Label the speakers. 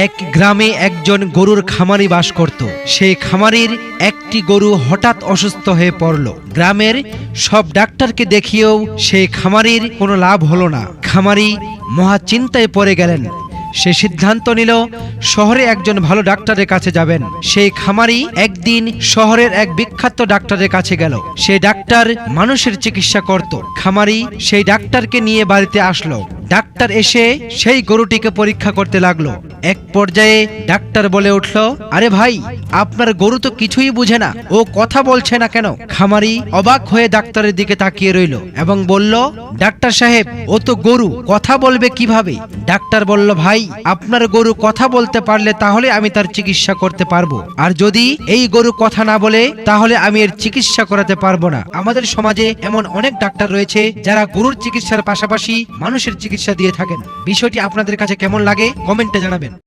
Speaker 1: এক গ্রামে একজন গরুর খামারি বাস করত। সেই খামারির একটি গরু হঠাৎ অসুস্থ হয়ে পড়ল। গ্রামের সব ডাক্তারকে দেখিয়েও সেই খামারির কোনো লাভ হলো না। খামারি মহা চিন্তায় পড়ে গেলেন। সে সিদ্ধান্ত নিল শহরে একজন ভালো ডাক্তারের কাছে যাবেন। সেই খামারি একদিন শহরের এক বিখ্যাত ডাক্তারের কাছে গেল। সেই ডাক্তার মানুষের চিকিৎসা করত। খামারি সেই ডাক্তারকে নিয়ে বাড়িতে আসলো। ডাক্তার এসে সেই গরুটিকে পরীক্ষা করতে লাগলো। এক পর্যায়ে ডাক্তার বলে উঠল, আরে ভাই, আপনার গরু তো কিছুই বুঝে না, ও কথা বলছে না কেন? খামারি অবাক হয়ে ডাক্তারের দিকে তাকিয়ে রইল এবং বলল, ডাক্তার সাহেব, ও তো গরু, কথা বলবে কিভাবে? ডাক্তার বলল, ভাই, আপনার গরু কথা বলতে পারলে তাহলে আমি তার চিকিৎসা করতে পারবো, আর যদি এই গরু কথা না বলে তাহলে আমি এর চিকিৎসা করাতে পারবো না। আমাদের সমাজে এমন অনেক ডাক্তার রয়েছে যারা গরুর চিকিৎসার পাশাপাশি মানুষের চিকিৎসা দিয়ে থাকেন। বিষয়টি আপনাদের কাছে কেমন লাগে কমেন্টে জানাবেন।